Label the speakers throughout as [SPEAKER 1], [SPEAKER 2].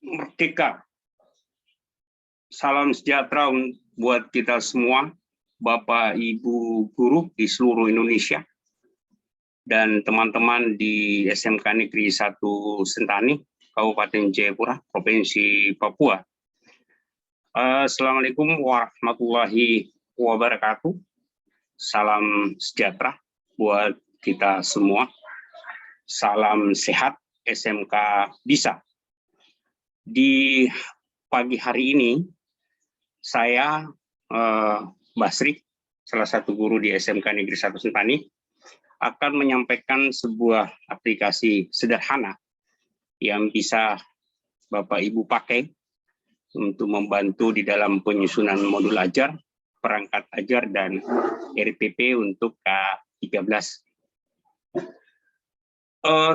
[SPEAKER 1] Merdeka. Salam sejahtera buat kita semua, Bapak Ibu guru di seluruh Indonesia, dan teman-teman di SMK Negeri 1 Sentani, Kabupaten Jayapura, Provinsi Papua. Assalamualaikum warahmatullahi wabarakatuh. Salam sejahtera buat kita semua. Salam sehat SMK Bisa. Di pagi hari ini, saya Basri, salah satu guru di SMK Negeri 1 Sentani, akan menyampaikan sebuah aplikasi sederhana yang bisa Bapak Ibu pakai untuk membantu di dalam penyusunan modul ajar, perangkat ajar, dan RPP untuk K13.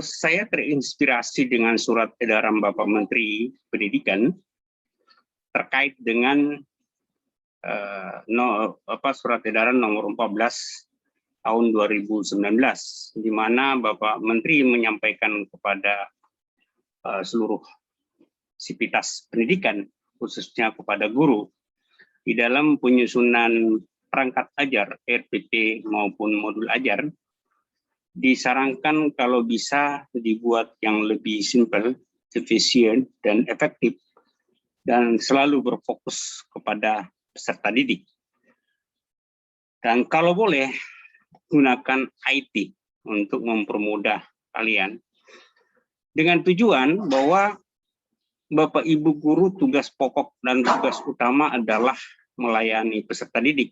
[SPEAKER 1] Saya terinspirasi dengan surat edaran Bapak Menteri Pendidikan terkait dengan surat edaran nomor 14 tahun 2019, di mana Bapak Menteri menyampaikan kepada seluruh sivitas pendidikan, khususnya kepada guru, di dalam penyusunan perangkat ajar, RPP maupun modul ajar, disarankan kalau bisa dibuat yang lebih simpel, efisien, dan efektif, dan selalu berfokus kepada peserta didik. Dan kalau boleh, gunakan IT untuk mempermudah kalian. Dengan tujuan bahwa Bapak Ibu guru tugas pokok dan tugas utama adalah melayani peserta didik,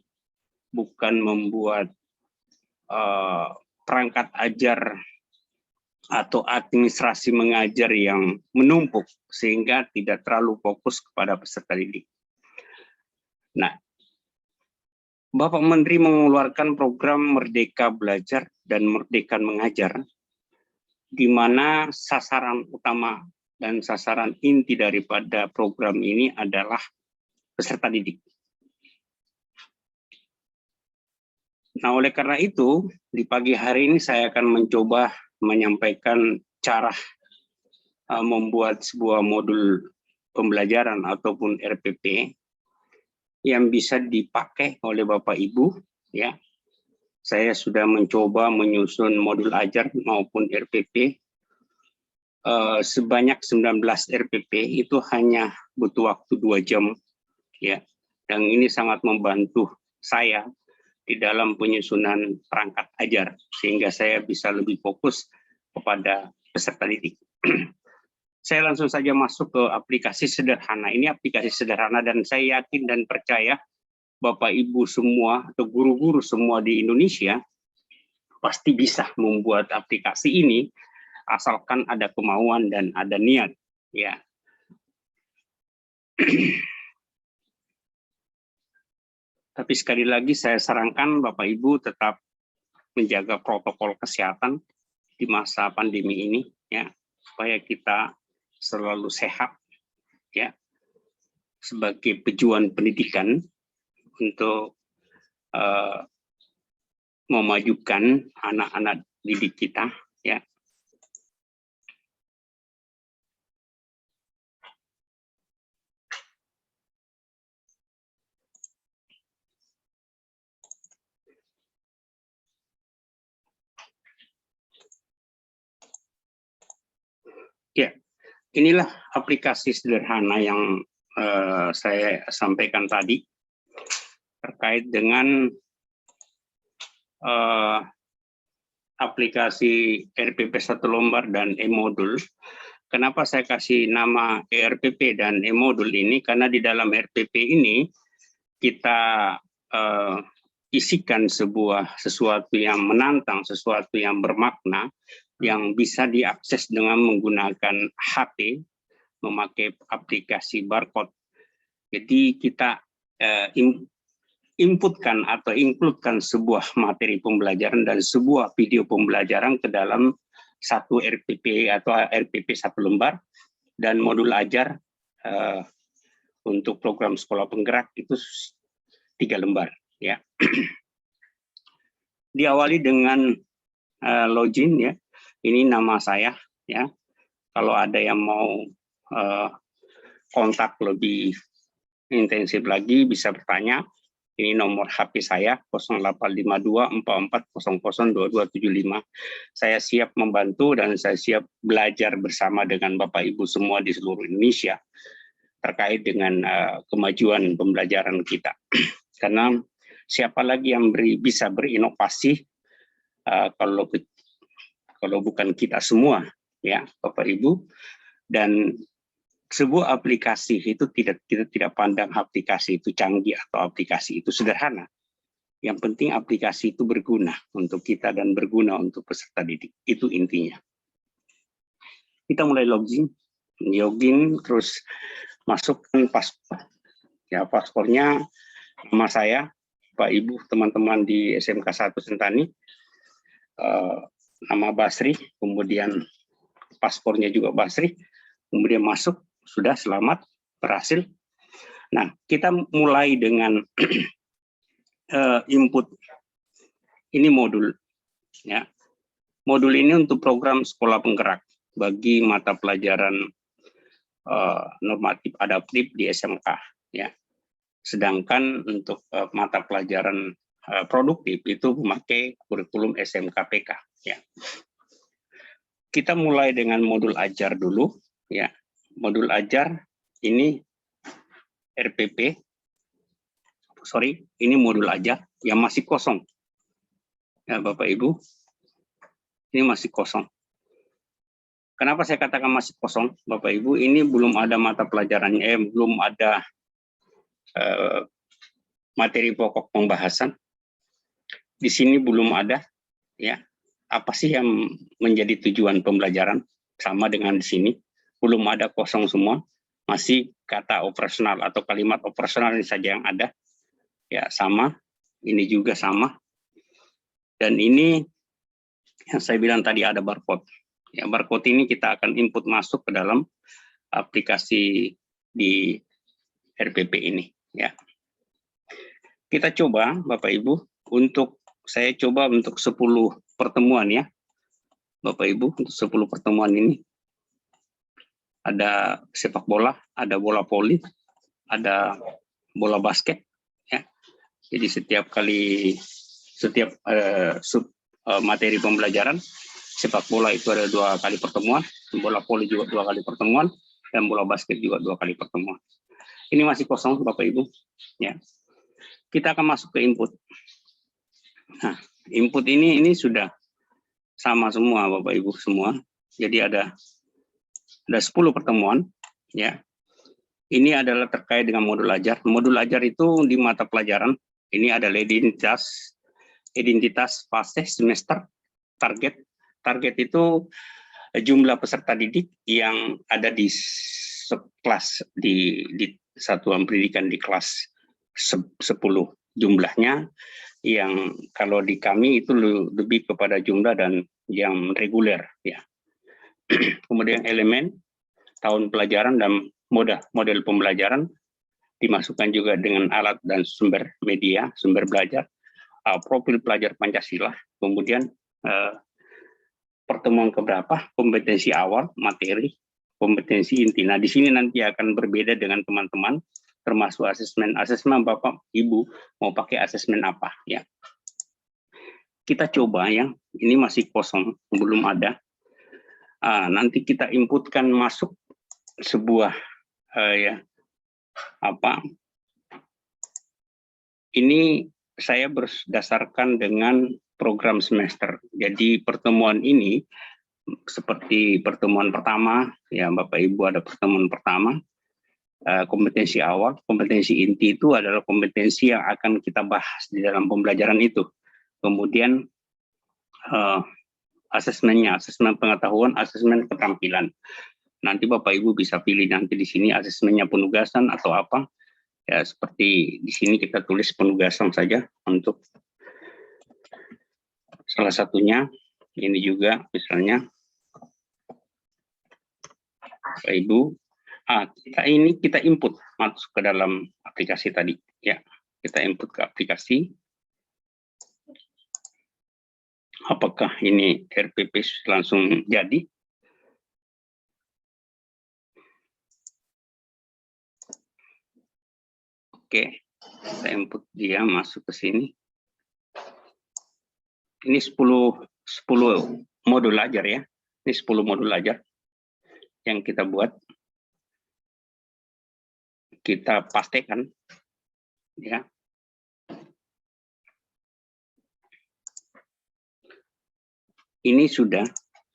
[SPEAKER 1] bukan membuat perangkat ajar atau administrasi mengajar yang menumpuk sehingga tidak terlalu fokus kepada peserta didik. Nah, Bapak Menteri mengeluarkan program Merdeka Belajar dan Merdeka Mengajar, di mana sasaran utama dan sasaran inti daripada program ini adalah peserta didik. Nah, oleh karena itu, di pagi hari ini saya akan mencoba menyampaikan cara membuat sebuah modul pembelajaran ataupun RPP yang bisa dipakai oleh Bapak Ibu. Ya, saya sudah mencoba menyusun modul ajar maupun RPP sebanyak 19 RPP, itu hanya butuh waktu 2 jam. Ya, dan ini sangat membantu saya di dalam penyusunan perangkat ajar, sehingga saya bisa lebih fokus kepada peserta didik. Saya langsung saja masuk ke aplikasi sederhana. Ini aplikasi sederhana dan saya yakin dan percaya Bapak Ibu semua atau guru-guru semua di Indonesia pasti bisa membuat aplikasi ini asalkan ada kemauan dan ada niat. Ya. Tapi sekali lagi saya sarankan Bapak Ibu tetap menjaga protokol kesehatan di masa pandemi ini, ya, supaya kita selalu sehat, ya, sebagai pejuang pendidikan untuk memajukan anak-anak didik kita, ya. Ya, inilah aplikasi sederhana yang saya sampaikan tadi terkait dengan aplikasi RPP 1 lembar dan e-modul. Kenapa saya kasih nama RPP dan e-modul ini? Karena di dalam RPP ini kita isikan sesuatu yang menantang, sesuatu yang bermakna, yang bisa diakses dengan menggunakan HP, memakai aplikasi barcode. Jadi kita inputkan atau includekan sebuah materi pembelajaran dan sebuah video pembelajaran ke dalam satu RPP atau RPP 1 lembar, dan modul ajar untuk program sekolah penggerak itu 3 lembar. Ya. Diawali dengan login, ya. Ini nama saya, ya. Kalau ada yang mau kontak lebih intensif lagi bisa bertanya. Ini nomor HP saya 085244002275. Saya siap membantu dan saya siap belajar bersama dengan Bapak Ibu semua di seluruh Indonesia terkait dengan kemajuan pembelajaran kita. Karena siapa lagi yang bisa berinovasi kalau bukan kita semua, ya Bapak Ibu. Dan sebuah aplikasi itu kita tidak pandang aplikasi itu canggih atau aplikasi itu sederhana. Yang penting aplikasi itu berguna untuk kita dan berguna untuk peserta didik. Itu intinya. Kita mulai login terus masukkan paspor. Ya, paspornya nama saya, Pak Ibu, teman-teman di SMK 1 Sentani, nama Basri, kemudian paspornya juga Basri, kemudian masuk. Sudah selamat, berhasil. Nah, kita mulai dengan input. Ini modul. Ya. Modul ini untuk program sekolah penggerak bagi mata pelajaran normatif adaptif di SMK. Ya. Sedangkan untuk mata pelajaran produktif itu memakai kurikulum SMK-PK. Ya. Kita mulai dengan modul ajar dulu. Ya. Modul ajar ini RPP, ini modul ajar yang masih kosong. Ya, Bapak Ibu, ini masih kosong. Kenapa saya katakan masih kosong, Bapak Ibu? Ini belum ada mata pelajarannya, belum ada materi pokok pembahasan. Di sini belum ada, ya. Apa sih yang menjadi tujuan pembelajaran? Sama dengan di sini. Belum ada, kosong semua, masih kata operasional atau kalimat operasional ini saja yang ada. Ya, sama, ini juga sama. Dan ini yang saya bilang tadi ada barcode. Ya, barcode ini kita akan input masuk ke dalam aplikasi di RPP ini. Ya. Kita coba, Bapak Ibu, saya coba untuk 10 pertemuan ya. Bapak Ibu, untuk 10 pertemuan ini. Ada sepak bola, ada bola voli, ada bola basket, ya. Jadi setiap materi pembelajaran, sepak bola itu ada 2 kali pertemuan, bola voli juga 2 kali pertemuan, dan bola basket juga 2 kali pertemuan. Ini masih kosong, Bapak Ibu, ya. Kita akan masuk ke input. Nah, input ini sudah sama semua, Bapak Ibu semua. Jadi ada 10 pertemuan, ya. Ini adalah terkait dengan modul ajar. Modul ajar itu di mata pelajaran ini adalah identitas fase semester, target itu jumlah peserta didik yang ada di kelas di satuan pendidikan di kelas 10 jumlahnya, yang kalau di kami itu lebih kepada jumlah dan yang reguler, ya. Kemudian elemen, tahun pelajaran dan model pembelajaran dimasukkan juga dengan alat dan sumber media, sumber belajar, profil pelajar Pancasila, kemudian pertemuan keberapa, kompetensi awal, materi, kompetensi inti. Nah, di sini nanti akan berbeda dengan teman-teman, termasuk asesmen Bapak Ibu mau pakai asesmen apa, ya. Kita coba ya, ini masih kosong, belum ada. Nanti kita inputkan masuk sebuah ini saya berdasarkan dengan program semester. Jadi pertemuan ini seperti pertemuan pertama, ya Bapak Ibu ada pertemuan pertama, kompetensi awal, kompetensi inti itu adalah kompetensi yang akan kita bahas di dalam pembelajaran itu. Kemudian asesmen pengetahuan, asesmen keterampilan. Nanti Bapak Ibu bisa pilih nanti di sini asesmennya penugasan atau apa. Ya, seperti di sini kita tulis penugasan saja untuk salah satunya. Ini juga misalnya Bapak Ibu, kita input masuk ke dalam aplikasi tadi. Ya, kita input ke aplikasi. Apakah ini RPP langsung jadi? Oke, saya input dia masuk ke sini. Ini 10 modul ajar ya. Ini 10 modul ajar yang kita buat. Kita pastikan ya. Ini sudah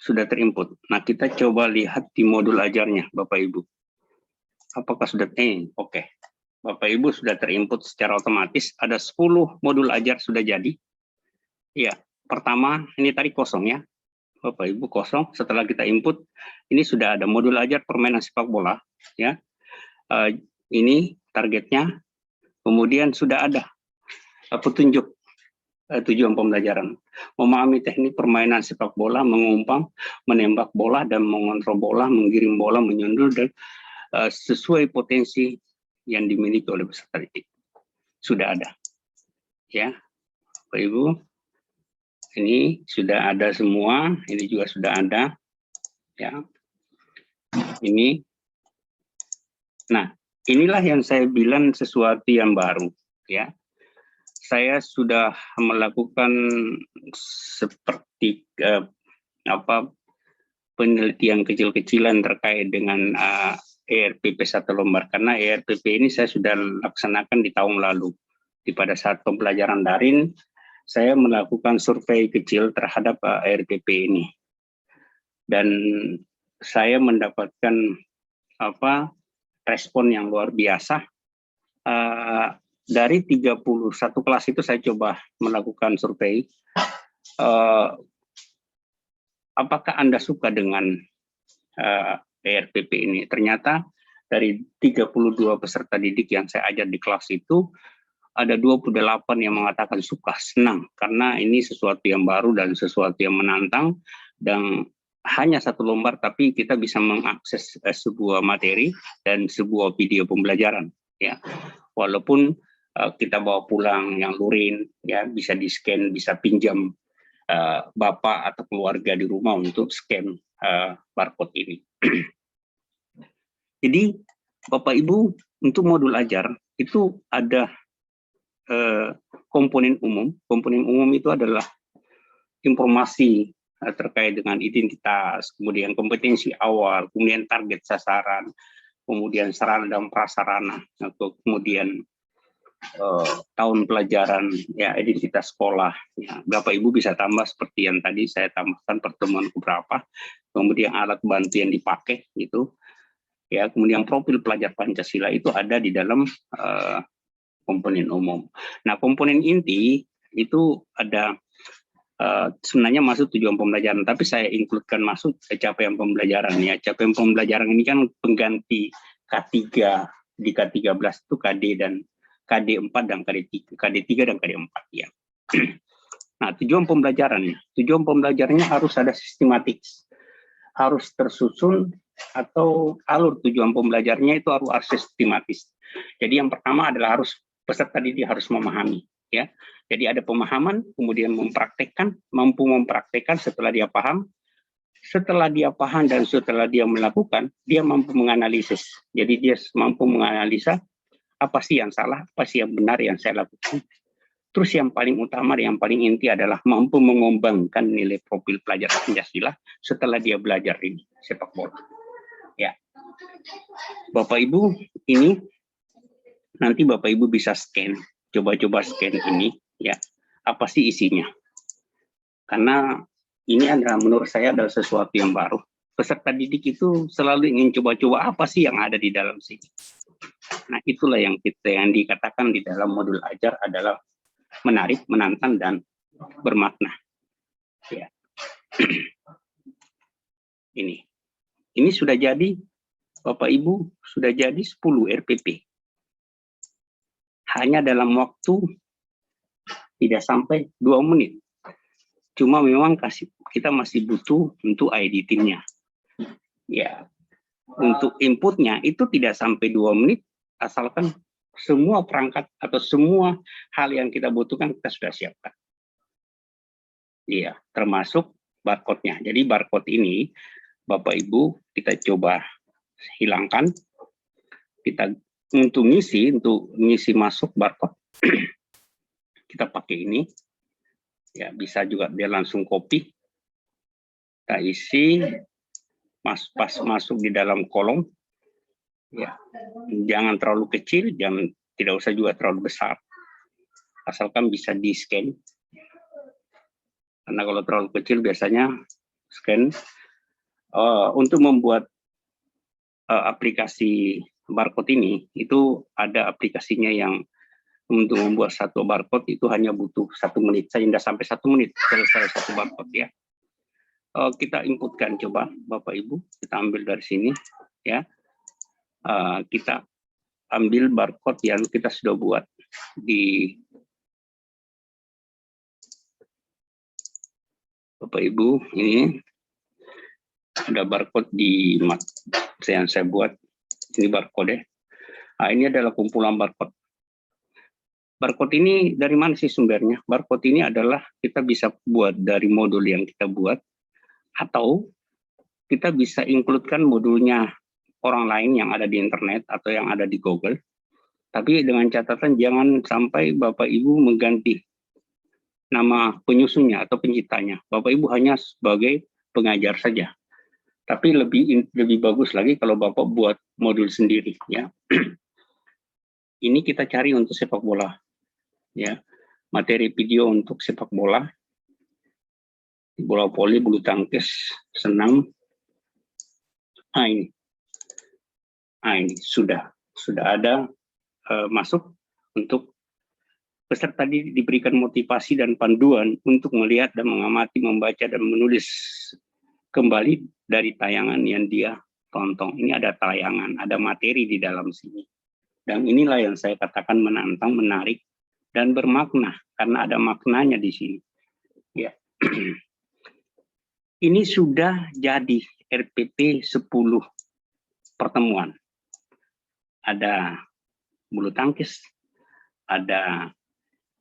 [SPEAKER 1] terinput. Nah, kita coba lihat di modul ajarnya, Bapak Ibu. Apakah sudah oke. Bapak Ibu sudah terinput secara otomatis, ada 10 modul ajar sudah jadi. Ya, pertama ini tadi kosong ya. Bapak Ibu kosong, setelah kita input ini sudah ada modul ajar permainan sepak bola ya. Ini targetnya. Kemudian sudah ada petunjuk tujuan pembelajaran. Memahami teknik permainan sepak bola, mengumpan, menembak bola dan mengontrol bola, menggiring bola, menyundul dan sesuai potensi yang dimiliki oleh peserta didik. Sudah ada. Ya. Bapak Ibu, ini sudah ada semua, ini juga sudah ada. Ya. Ini. Nah, inilah yang saya bilang sesuatu yang baru, ya. Saya sudah melakukan seperti penelitian kecil-kecilan terkait dengan ERPP 1 lembar, karena ERPP ini saya sudah laksanakan di tahun lalu. Pada saat pembelajaran daring, saya melakukan survei kecil terhadap ERPP ini. Dan saya mendapatkan respon yang luar biasa. Dari 31 kelas itu saya coba melakukan survei. Apakah Anda suka dengan ERPP ini? Ternyata dari 32 peserta didik yang saya ajar di kelas itu, ada 28 yang mengatakan suka, senang, karena ini sesuatu yang baru dan sesuatu yang menantang, dan hanya 1 lembar, tapi kita bisa mengakses sebuah materi dan sebuah video pembelajaran. Ya, walaupun kita bawa pulang yang luring, ya bisa di-scan, bisa pinjam Bapak atau keluarga di rumah untuk scan barcode ini. Jadi Bapak Ibu, untuk modul ajar itu ada komponen umum. Komponen umum itu adalah informasi terkait dengan identitas, kemudian kompetensi awal, kemudian target sasaran, kemudian sarana dan prasarana, atau kemudian tahun pelajaran, ya identitas sekolah. Ya, Bapak Ibu bisa tambah seperti yang tadi saya tambahkan pertemuan beberapa, kemudian alat bantu yang dipakai gitu. Ya, kemudian profil pelajar Pancasila itu ada di dalam komponen umum. Nah, komponen inti itu ada sebenarnya masuk tujuan pembelajaran, tapi saya include-kan masuk capaian pembelajaran ya. Capaian pembelajaran ini kan pengganti K3 di K13 itu KD dan KD4 dan KD3 dan KD4 ya. Nah, tujuan pembelajarannya harus ada sistematis, harus tersusun, atau alur tujuan pembelajarannya itu harus sistematis. Jadi yang pertama adalah peserta didik harus memahami ya. Jadi ada pemahaman, kemudian mempraktekkan, mampu mempraktekkan. Setelah dia paham dan setelah dia melakukan, dia mampu menganalisis. Jadi dia mampu menganalisa apa sih yang salah, apa sih yang benar yang saya lakukan. Terus yang paling utama, yang paling inti adalah mampu mengembangkan nilai profil pelajar Pancasila setelah dia belajar ini sepak bola. Ya, Bapak Ibu, ini nanti Bapak Ibu bisa scan, coba-coba scan ini. Ya, apa sih isinya? Karena ini adalah menurut saya adalah sesuatu yang baru. Peserta didik itu selalu ingin coba-coba apa sih yang ada di dalam sini. Nah, itulah yang dikatakan di dalam modul ajar adalah menarik, menantang, dan bermakna. Ya. Ini sudah jadi, Bapak Ibu, sudah jadi 10 RPP. Hanya dalam waktu tidak sampai 2 menit. Cuma memang kita masih butuh untuk editingnya. Ya, untuk inputnya itu tidak sampai 2 menit, asalkan semua perangkat atau semua hal yang kita butuhkan kita sudah siapkan. Iya, termasuk barcode-nya. Jadi barcode ini, Bapak Ibu, kita coba hilangkan. Kita untuk ngisi masuk barcode, kita pakai ini. Ya, bisa juga dia langsung copy. Kita isi, pas masuk di dalam kolom. Ya, jangan terlalu kecil, tidak usah juga terlalu besar. Asalkan bisa di-scan. Karena kalau terlalu kecil biasanya scan. Untuk membuat aplikasi barcode ini, itu ada aplikasinya yang untuk membuat satu barcode itu hanya butuh 1 menit, sehingga sampai 1 menit selesai satu barcode ya. Kita inputkan, coba Bapak Ibu, kita ambil dari sini ya. Kita ambil barcode yang kita sudah buat di Bapak Ibu, ini ada barcode di yang saya buat, ini barcode. Ini adalah kumpulan barcode. Barcode ini dari mana sih sumbernya? Barcode ini adalah kita bisa buat dari modul yang kita buat, atau kita bisa include-kan modulnya orang lain yang ada di internet atau yang ada di Google. Tapi dengan catatan jangan sampai Bapak Ibu mengganti nama penyusunnya atau penciptanya. Bapak Ibu hanya sebagai pengajar saja. Tapi lebih bagus lagi kalau Bapak buat modul sendiri ya. Ini kita cari untuk sepak bola. Ya, materi video untuk sepak bola, bola voli, bulu tangkis, senam. Ini sudah ada masuk untuk peserta diberikan motivasi dan panduan untuk melihat dan mengamati, membaca dan menulis kembali dari tayangan yang dia tonton. Ini ada tayangan, ada materi di dalam sini. Dan inilah yang saya katakan menantang, menarik, dan bermakna, karena ada maknanya di sini. Ya. Ini sudah jadi RPP 10 pertemuan. Ada bulu tangkis, ada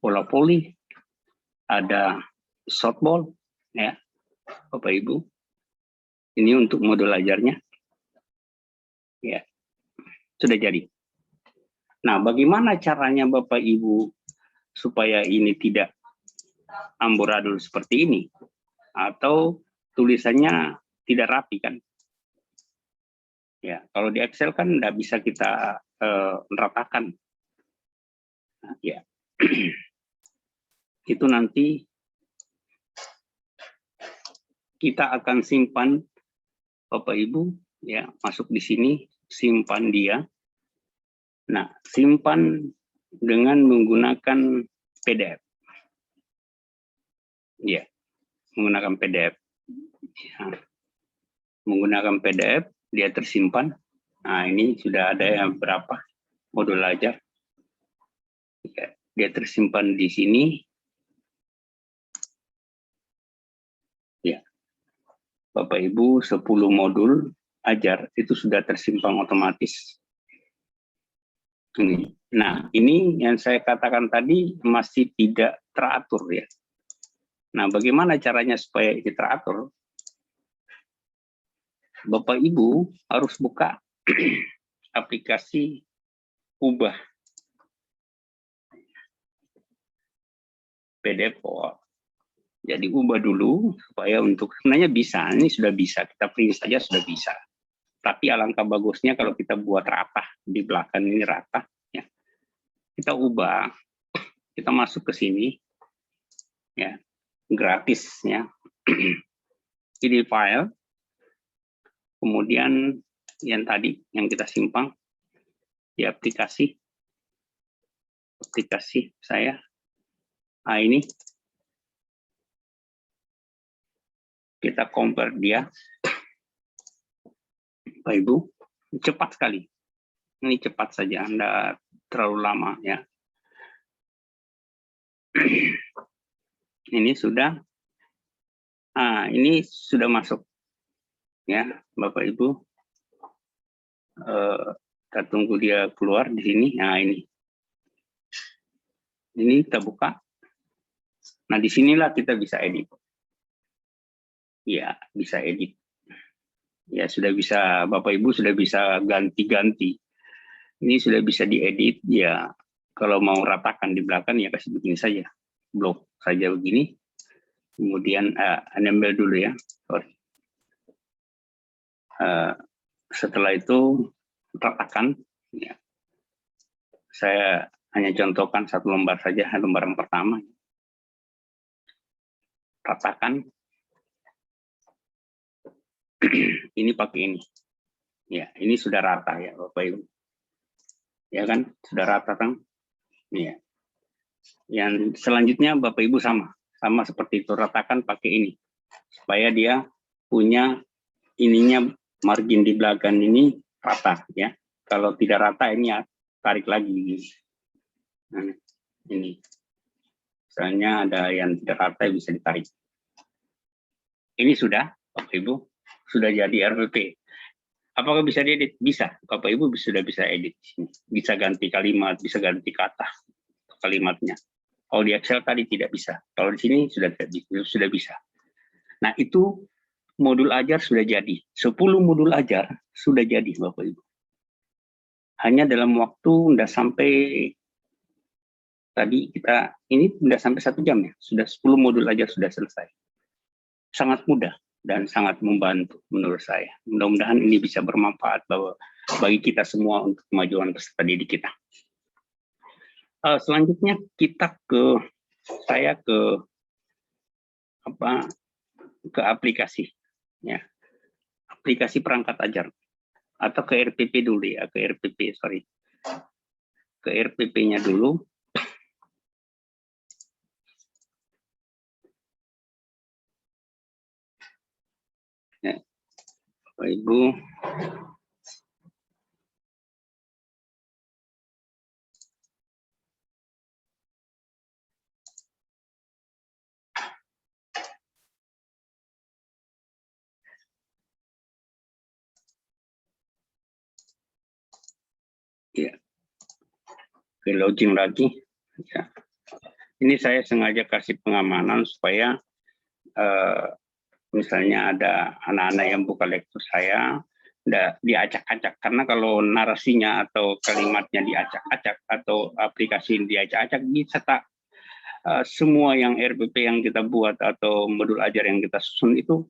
[SPEAKER 1] bola voli, ada softball, ya, Bapak Ibu. Ini untuk modul ajarnya. Ya, sudah jadi. Nah, bagaimana caranya Bapak Ibu supaya ini tidak amburadul seperti ini, atau tulisannya tidak rapi kan? Ya, kalau di Excel kan tidak bisa kita ratakan. Nah, ya, itu nanti kita akan simpan, Bapak Ibu, ya, masuk di sini, simpan dia. Nah, simpan dengan menggunakan PDF. Ya, menggunakan PDF. Ya. Menggunakan PDF, dia tersimpan. Nah, ini sudah ada yang berapa modul ajar. Ya, dia tersimpan di sini. Ya, Bapak Ibu, 10 modul ajar itu sudah tersimpan otomatis. Ini. Nah, ini yang saya katakan tadi masih tidak teratur ya. Nah, bagaimana caranya supaya ini teratur? Bapak Ibu harus buka aplikasi ubah PDF. Jadi ubah dulu supaya untuk sebenarnya bisa, ini sudah bisa, kita print saja sudah bisa. Tapi alangkah bagusnya kalau kita buat rata, di belakang ini rata, ya. Kita ubah, kita masuk ke sini, ya, gratis ya. Ini file, kemudian yang tadi yang kita simpan di aplikasi saya. Nah, ini kita compare dia, Bapak Ibu, cepat sekali. Ini cepat saja, Anda terlalu lama ya. Ini sudah, ini sudah masuk ya, Bapak Ibu. Kita tunggu dia keluar di sini. Nah, ini kita buka. Nah, disinilah kita bisa edit. Ya, bisa edit. Ya, sudah bisa, Bapak Ibu sudah bisa ganti-ganti. Ini sudah bisa diedit, ya kalau mau ratakan di belakang ya kasih begini saja, blok saja begini. Kemudian enable dulu ya, sorry. Setelah itu ratakan, ya. Saya hanya contohkan satu lembar saja, lembar yang pertama. Ratakan. Ini pakai ini. Ya, ini sudah rata ya Bapak Ibu. Ya kan, sudah rata kan? Ya. Yang selanjutnya Bapak Ibu sama seperti itu, ratakan pakai ini. Supaya dia punya ininya, margin di belakang ini rata ya. Kalau tidak rata ini ya tarik lagi. Nah, ini. Misalnya ada yang tidak rata bisa ditarik. Ini sudah Bapak Ibu, sudah jadi RPP. Apakah bisa diedit? Bisa. Bapak Ibu sudah bisa edit di sini. Bisa ganti kalimat, bisa ganti kata kalimatnya. Kalau di Excel tadi tidak bisa. Kalau di sini sudah bisa. Nah, itu modul ajar sudah jadi. 10 modul ajar sudah jadi Bapak Ibu. Hanya dalam waktu udah sampai tadi kita ini udah sampai 1 jam ya. Sudah 10 modul ajar sudah selesai. Sangat mudah dan sangat membantu menurut saya. Mudah-mudahan ini bisa bermanfaat bagi kita semua untuk kemajuan peserta didik kita. Selanjutnya kita saya ke aplikasi ya. Aplikasi perangkat ajar atau ke RPP dulu ya, ke RPP, sorry. Ke RPP-nya dulu. Ya. Bapak Ibu. Ya. Oke, login lagi. Ya. Ini saya sengaja kasih pengamanan supaya misalnya ada anak-anak yang buka lektur saya, diacak-acak. Karena kalau narasinya atau kalimatnya diacak-acak atau aplikasi diacak-acak, bisa tak semua yang RPP yang kita buat atau modul ajar yang kita susun itu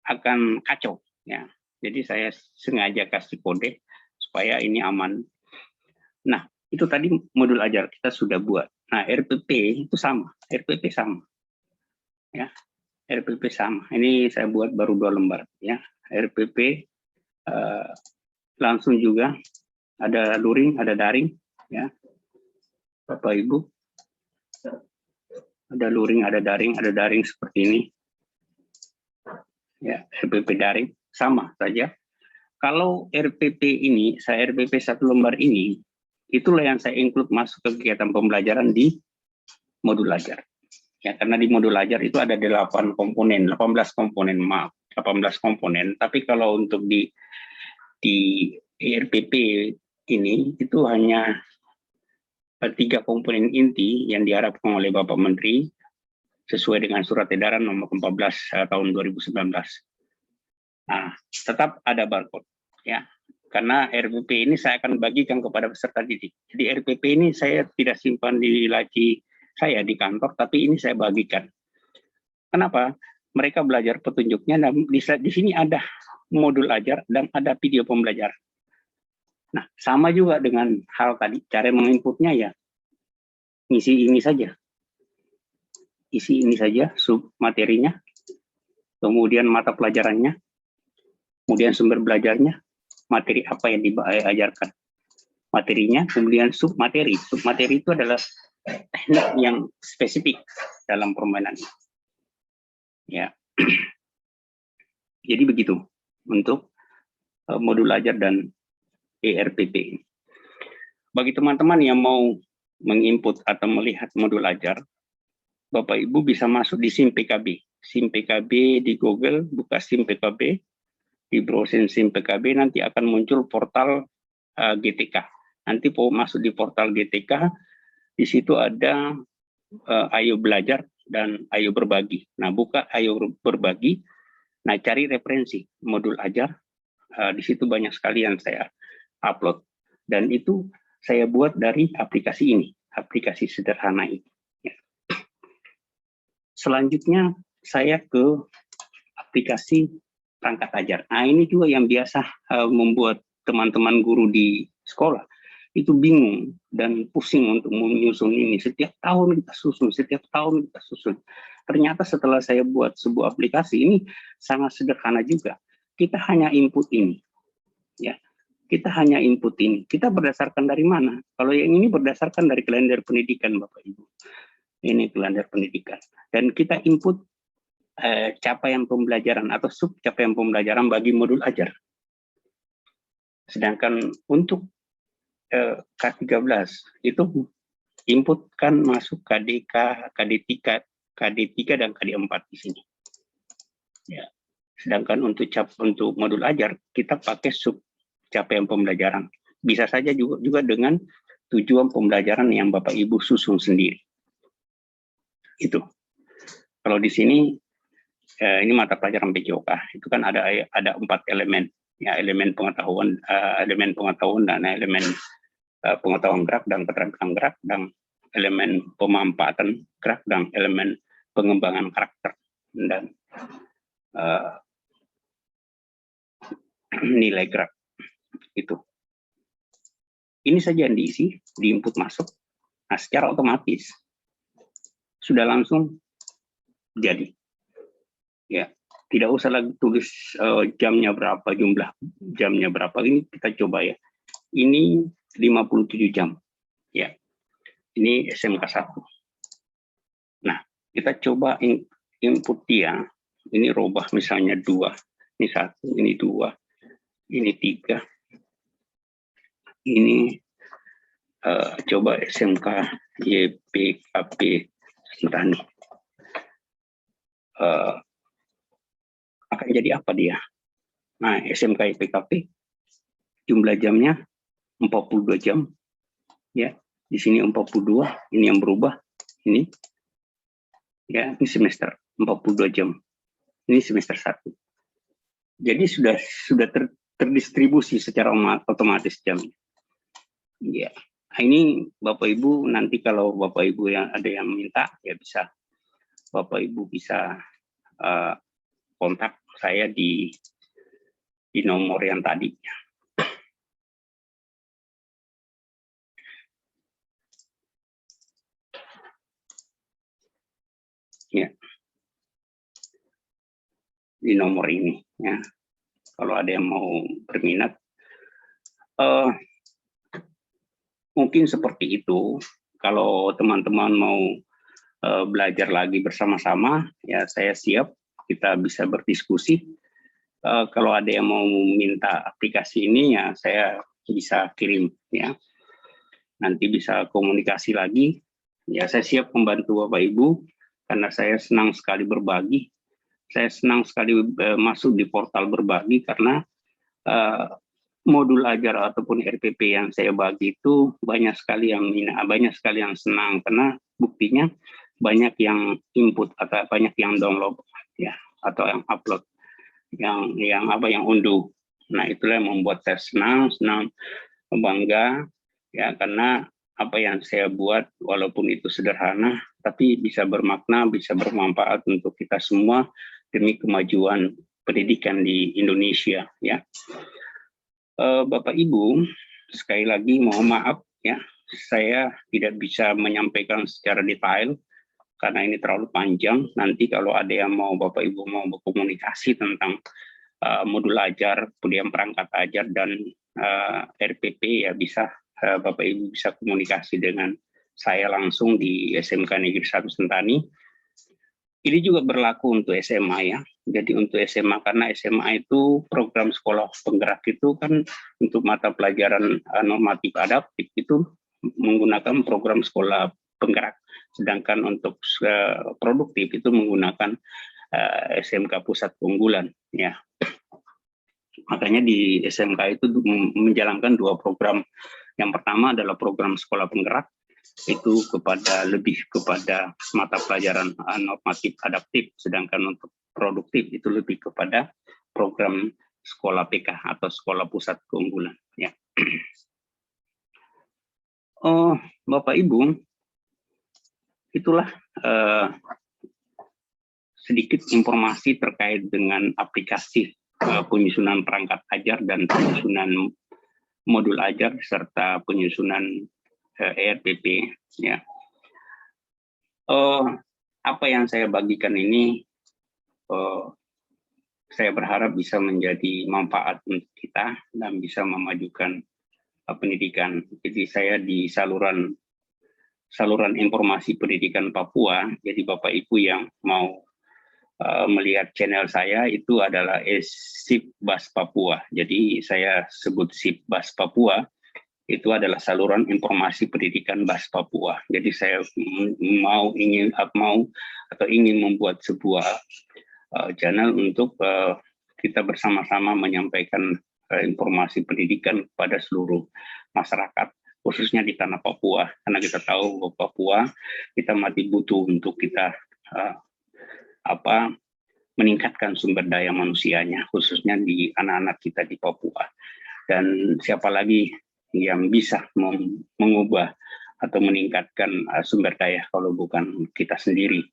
[SPEAKER 1] akan kacau. Ya. Jadi saya sengaja kasih kode supaya ini aman. Nah, itu tadi modul ajar kita sudah buat. Nah, RPP itu sama, RPP sama. Ya, RPP sama. Ini saya buat baru 2 lembar. Ya, RPP langsung juga ada luring, ada daring. Ya, Bapak Ibu, ada luring, ada daring seperti ini. Ya, RPP daring sama saja. Kalau RPP ini, saya RPP 1 lembar ini, itulah yang saya include masuk ke kegiatan pembelajaran di modul ajar. Ya, karena di modul ajar itu ada 18 komponen, maaf, 18 komponen. Tapi kalau untuk di RPP ini itu hanya 3 komponen inti yang diharapkan oleh Bapak Menteri sesuai dengan Surat Edaran nomor 14 tahun 2019. Nah, tetap ada barcode ya. Karena RPP ini saya akan bagikan kepada peserta didik. Jadi RPP ini saya tidak simpan di laci saya di kantor, tapi ini saya bagikan. Kenapa? Mereka belajar petunjuknya dan di sini ada modul ajar dan ada video pembelajaran. Nah, sama juga dengan hal tadi, cara menginputnya ya ngisi ini saja. Isi ini saja sub materinya, kemudian mata pelajarannya, kemudian sumber belajarnya, materi apa yang diajarkan, materinya, kemudian sub materi. Sub materi itu adalah teknik yang spesifik dalam permainan. Ya, jadi begitu untuk modul ajar dan ERPP. Bagi teman-teman yang mau menginput atau melihat modul ajar, Bapak Ibu bisa masuk di SIM PKB. SIM PKB di Google, buka SIM PKB, di browsing SIM PKB nanti akan muncul portal GTK. Nanti masuk di portal GTK, di situ ada Ayo Belajar dan Ayo Berbagi. Nah, buka Ayo Berbagi, nah cari referensi modul ajar, di situ banyak sekali yang saya upload. Dan itu saya buat dari aplikasi ini, aplikasi sederhana ini. Ya. Selanjutnya saya ke aplikasi perangkat ajar. Nah, ini juga yang biasa membuat teman-teman guru di sekolah itu bingung dan pusing untuk menyusun ini. Setiap tahun kita susun, setiap tahun kita susun. Ternyata setelah saya buat sebuah aplikasi ini sangat sederhana juga. Kita hanya input ini, ya. Kita hanya input ini. Kita berdasarkan dari mana? Kalau yang ini berdasarkan dari kalender pendidikan, Bapak Ibu. Ini kalender pendidikan. Dan kita input capaian pembelajaran atau sub capaian pembelajaran bagi modul ajar. Sedangkan untuk K13 itu input kan masuk KDK, KD3, dan KD4 di sini. Ya. Sedangkan untuk modul ajar kita pakai sub capaian pembelajaran. Bisa saja juga dengan tujuan pembelajaran yang Bapak Ibu susun sendiri. Itu. Kalau di sini ini mata pelajaran PJOK, itu kan ada 4 elemen. Ya, elemen pengetahuan dan elemen pengetahuan gerak dan keterampilan gerak, dan elemen pemanfaatan gerak, dan elemen pengembangan karakter dan nilai gerak. Itu. Ini saja yang diisi, di input masuk. Nah, secara otomatis sudah langsung jadi. Ya, tidak usah lagi tulis jamnya berapa, jumlah jamnya berapa. Ini kita coba ya. Ini 57 jam. Ya. Ini SMK 1. Nah, kita coba input dia. Ini robah misalnya 2. Ini 1, ini 2. Ini 3. Ini coba SMK YPKP Serani. Akan jadi apa dia? Nah, SMK YPKP jumlah jamnya 42 jam. Ya, di sini 42, ini yang berubah. Ini. Ya, ini semester 42 jam. Ini semester 1. Jadi sudah terdistribusi secara otomatis jamnya. Ya, ini Bapak Ibu nanti kalau Bapak Ibu yang ada yang minta ya bisa Bapak Ibu bisa kontak saya di nomor yang tadi. Ya, di nomor ini ya. Kalau ada yang mau berminat, mungkin seperti itu. Kalau teman-teman mau belajar lagi bersama-sama, ya saya siap. Kita bisa berdiskusi. Kalau ada yang mau minta aplikasi ini, ya saya bisa kirim ya. Nanti bisa komunikasi lagi. Ya saya siap membantu Bapak Ibu karena saya senang sekali berbagi. Saya senang sekali masuk di portal berbagi karena modul ajar ataupun RPP yang saya bagi itu banyak sekali yang minat, banyak sekali yang senang karena buktinya banyak yang input atau banyak yang download ya atau yang upload yang unduh. Nah, itulah yang membuat saya senang bangga ya karena apa yang saya buat walaupun itu sederhana tapi bisa bermakna, bisa bermanfaat untuk kita semua demi kemajuan pendidikan di Indonesia ya. Bapak Ibu, sekali lagi mohon maaf ya, saya tidak bisa menyampaikan secara detail karena ini terlalu panjang. Nanti kalau ada yang mau Bapak Ibu mau berkomunikasi tentang modul ajar, kemudian perangkat ajar dan RPP ya bisa Bapak Ibu bisa komunikasi dengan saya langsung di SMK Negeri 1 Sentani. Ini juga berlaku untuk SMA ya. Jadi untuk SMA karena SMA itu program sekolah penggerak itu kan untuk mata pelajaran normatif adaptif itu menggunakan program sekolah penggerak. Sedangkan untuk produktif itu menggunakan SMK Pusat Keunggulan ya. Makanya di SMK itu menjalankan 2 program. Yang pertama adalah program sekolah penggerak itu lebih kepada mata pelajaran normatif adaptif, sedangkan untuk produktif itu lebih kepada program sekolah PK atau sekolah pusat keunggulan ya. Oh, Bapak Ibu, itulah sedikit informasi terkait dengan aplikasi penyusunan perangkat ajar dan penyusunan modul ajar serta penyusunan ERPP. Ya. Apa yang saya bagikan ini, saya berharap bisa menjadi manfaat untuk kita dan bisa memajukan pendidikan. Jadi saya di saluran informasi pendidikan Papua. Jadi Bapak Ibu yang mau melihat channel saya itu adalah SIPBAS Papua. Jadi saya sebut SIPBAS Papua itu adalah saluran informasi pendidikan BAS Papua. Jadi saya ingin membuat sebuah channel untuk kita bersama-sama menyampaikan informasi pendidikan kepada seluruh masyarakat, khususnya di tanah Papua. Karena kita tahu bahwa Papua kita masih butuh untuk kita meningkatkan sumber daya manusianya, khususnya di anak-anak kita di Papua. Dan siapa lagi yang bisa mengubah atau meningkatkan sumber daya kalau bukan kita sendiri,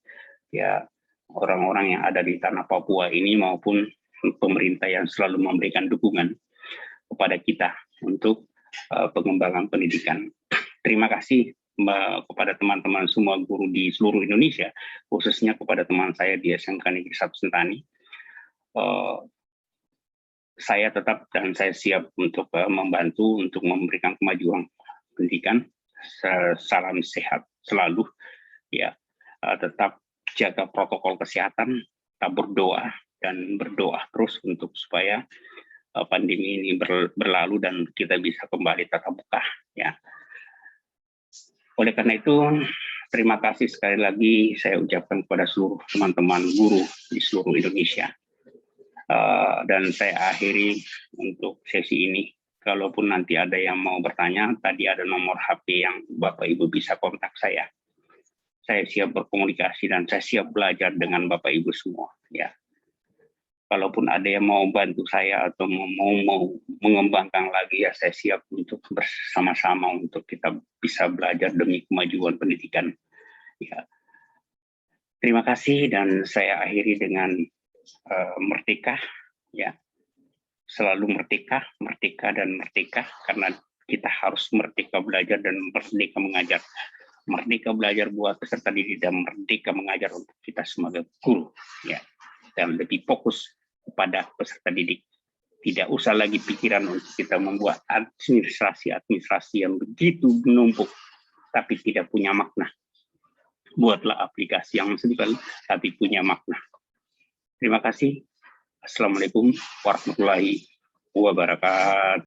[SPEAKER 1] ya, orang-orang yang ada di tanah Papua ini maupun pemerintah yang selalu memberikan dukungan kepada kita untuk pengembangan pendidikan. Terima kasih kepada teman-teman semua guru di seluruh Indonesia, khususnya kepada teman saya di SMK Negeri 1 Sentani. Saya tetap dan saya siap untuk membantu untuk memberikan kemajuan pendidikan. Salam sehat selalu, ya. Tetap jaga protokol kesehatan, tetap berdoa dan berdoa terus untuk supaya pandemi ini berlalu dan kita bisa kembali tatap muka, ya. Oleh karena itu, terima kasih sekali lagi saya ucapkan kepada seluruh teman-teman guru di seluruh Indonesia. Dan saya akhiri untuk sesi ini. Kalaupun nanti ada yang mau bertanya, tadi ada nomor HP yang Bapak Ibu bisa kontak saya. Saya siap berkomunikasi dan saya siap belajar dengan Bapak Ibu semua. Ya. Kalaupun ada yang mau bantu saya atau mau mengembangkan lagi, ya saya siap untuk bersama-sama untuk kita bisa belajar demi kemajuan pendidikan. Ya. Terima kasih dan saya akhiri dengan merdeka, ya, selalu merdeka dan merdeka, karena kita harus merdeka belajar dan merdeka mengajar, merdeka belajar buat peserta didik dan merdeka mengajar untuk kita sebagai guru, ya, dan lebih fokus kepada peserta didik. Tidak usah lagi pikiran untuk kita membuat administrasi yang begitu menumpuk tapi tidak punya makna. Buatlah aplikasi yang simpel tapi punya makna. Terima kasih. Assalamualaikum warahmatullahi wabarakatuh.